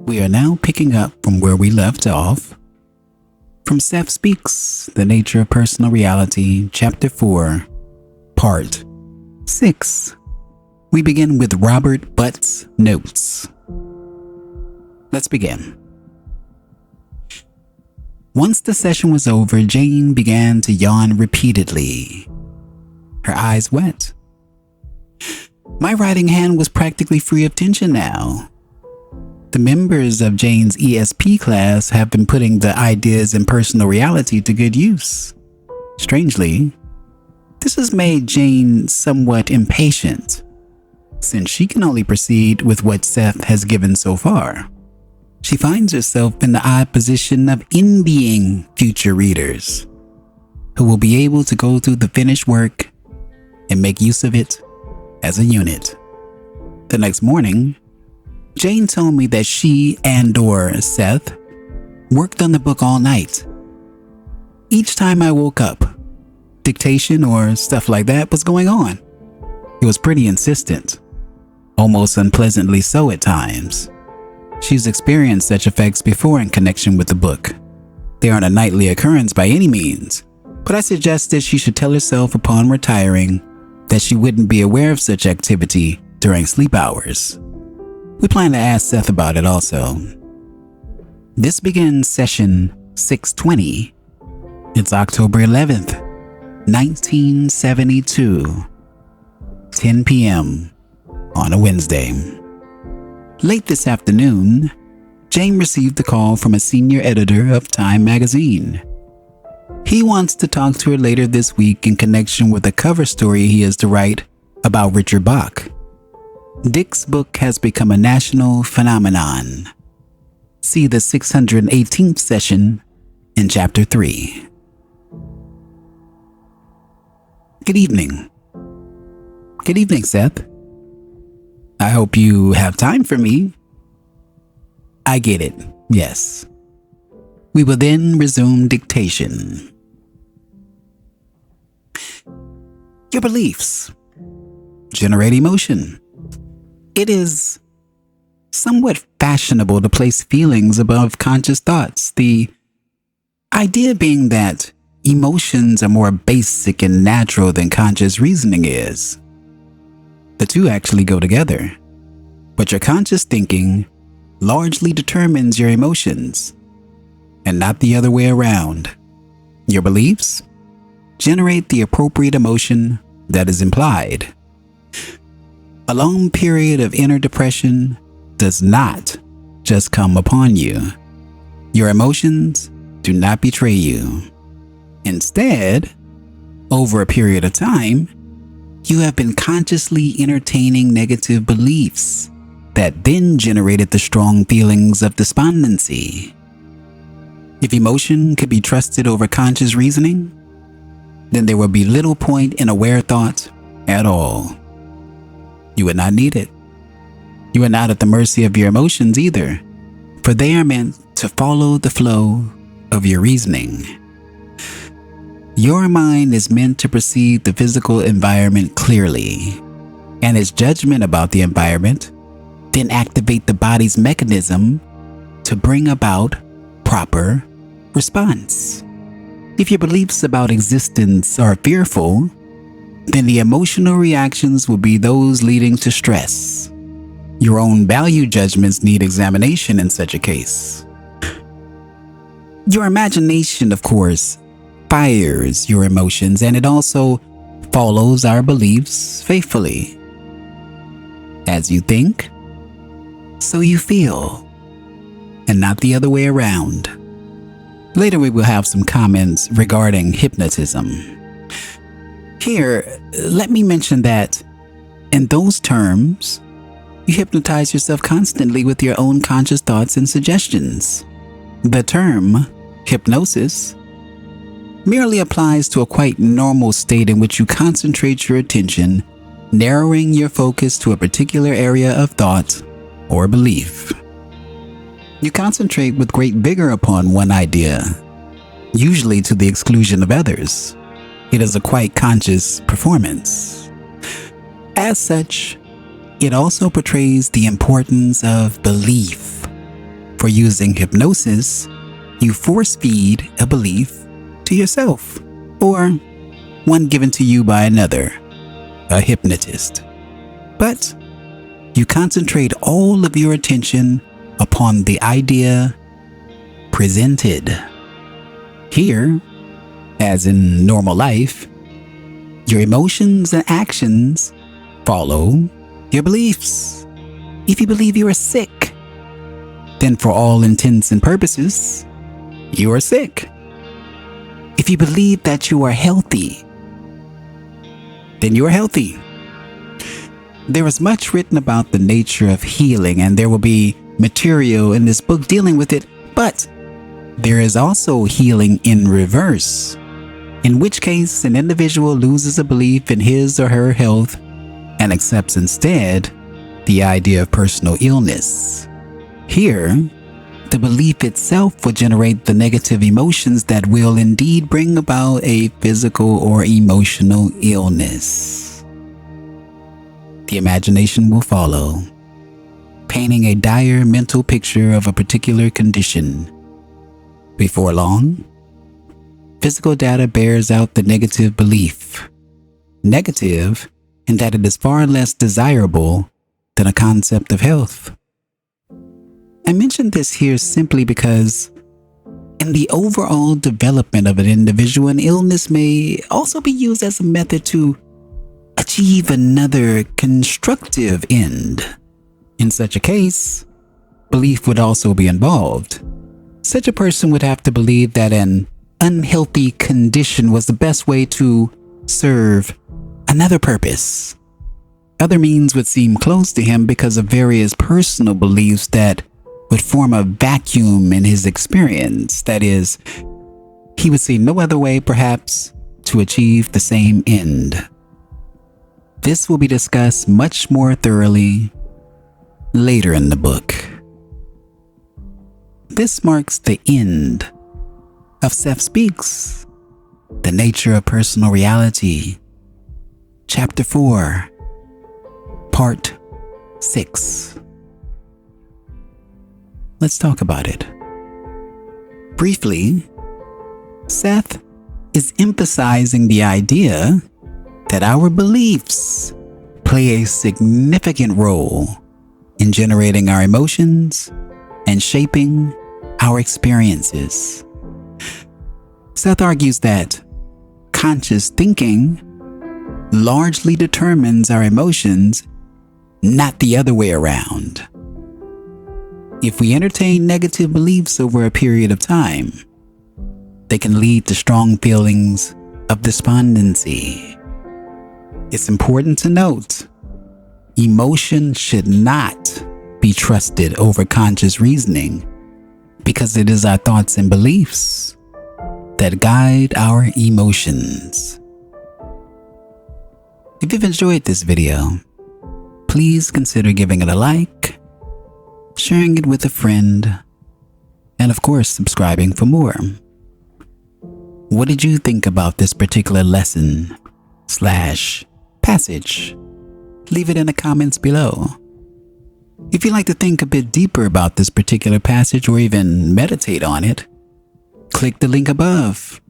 We are now picking up from where we left off. From Seth Speaks, The Nature of Personal Reality, Chapter 4, Part 6. We begin with Robert Butt's notes. Let's begin. Once the session was over, Jane began to yawn repeatedly, her eyes wet. My writing hand was practically free of tension now. The members of Jane's ESP class have been putting the ideas in personal reality to good use. Strangely, this has made Jane somewhat impatient, since she can only proceed with what Seth has given so far. She finds herself in the odd position of envying future readers, who will be able to go through the finished work and make use of it as a unit. The next morning, Jane told me that she and/or Seth worked on the book all night. Each time I woke up, dictation or stuff like that was going on. It was pretty insistent, almost unpleasantly so at times. She's experienced such effects before in connection with the book. They aren't a nightly occurrence by any means, but I suggested she should tell herself upon retiring that she wouldn't be aware of such activity during sleep hours. We plan to ask Seth about it also. This begins session 620. It's October 11th, 1972, 10 p.m. on a Wednesday. Late this afternoon, Jane received a call from a senior editor of Time magazine. He wants to talk to her later this week in connection with a cover story he is to write about Richard Bach. Dick's book has become a national phenomenon. See the 618th session in Chapter 3. Good evening. Good evening, Seth. I hope you have time for me. I get it, yes. We will then resume dictation. Your beliefs generate emotion. It is somewhat fashionable to place feelings above conscious thoughts, the idea being that emotions are more basic and natural than conscious reasoning is. The two actually go together, but your conscious thinking largely determines your emotions, and not the other way around. Your beliefs generate the appropriate emotion that is implied. A long period of inner depression does not just come upon you. Your emotions do not betray you. Instead, over a period of time, you have been consciously entertaining negative beliefs that then generated the strong feelings of despondency. If emotion could be trusted over conscious reasoning, then there would be little point in aware thought at all. You would not need it. You are not at the mercy of your emotions either, for they are meant to follow the flow of your reasoning. Your mind is meant to perceive the physical environment clearly, and its judgment about the environment then activate the body's mechanism to bring about proper response. If your beliefs about existence are fearful, then the emotional reactions will be those leading to stress. Your own value judgments need examination in such a case. Your imagination, of course, fires your emotions, and it also follows our beliefs faithfully. As you think, so you feel, and not the other way around. Later we will have some comments regarding hypnotism. Here, let me mention that, in those terms, you hypnotize yourself constantly with your own conscious thoughts and suggestions. The term, hypnosis, merely applies to a quite normal state in which you concentrate your attention, narrowing your focus to a particular area of thought or belief. You concentrate with great vigor upon one idea, usually to the exclusion of others. It is a quite conscious performance. As such, it also portrays the importance of belief For using hypnosis, you force feed a belief to yourself, or one given to you by another, a hypnotist. But you concentrate all of your attention upon the idea presented. Here, as in normal life, your emotions and actions follow your beliefs. If you believe you are sick, then for all intents and purposes, you are sick. If you believe that you are healthy, then you are healthy. There is much written about the nature of healing, and there will be material in this book dealing with it, but there is also healing in reverse, in which case an individual loses a belief in his or her health and accepts instead the idea of personal illness. Here, the belief itself will generate the negative emotions that will indeed bring about a physical or emotional illness. The imagination will follow, painting a dire mental picture of a particular condition. Before long, physical data bears out the negative belief. Negative in that it is far less desirable than a concept of health. I mention this here simply because in the overall development of an individual, an illness may also be used as a method to achieve another constructive end. In such a case, belief would also be involved. Such a person would have to believe that an unhealthy condition was the best way to serve another purpose. Other means would seem close to him because of various personal beliefs that would form a vacuum in his experience. That is, he would see no other way, perhaps, to achieve the same end. This will be discussed much more thoroughly later in the book. This marks the end of Seth Speaks, The Nature of Personal Reality, Chapter 4, Part 6. Let's talk about it. Briefly, Seth is emphasizing the idea that our beliefs play a significant role in generating our emotions and shaping our experiences. Seth argues that conscious thinking largely determines our emotions, not the other way around. If we entertain negative beliefs over a period of time, they can lead to strong feelings of despondency. It's important to note, emotion should not be trusted over conscious reasoning because it is our thoughts and beliefs that guide our emotions. If you've enjoyed this video, please consider giving it a like, sharing it with a friend, and of course, subscribing for more. What did you think about this particular lesson/passage? Leave it in the comments below. If you'd like to think a bit deeper about this particular passage or even meditate on it, click the link above.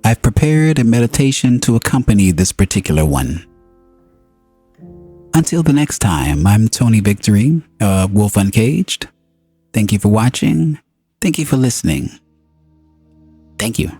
I've prepared a meditation to accompany this particular one. Until the next time, I'm Tony Victory, Wolf Uncaged. Thank you for watching. Thank you for listening. Thank you.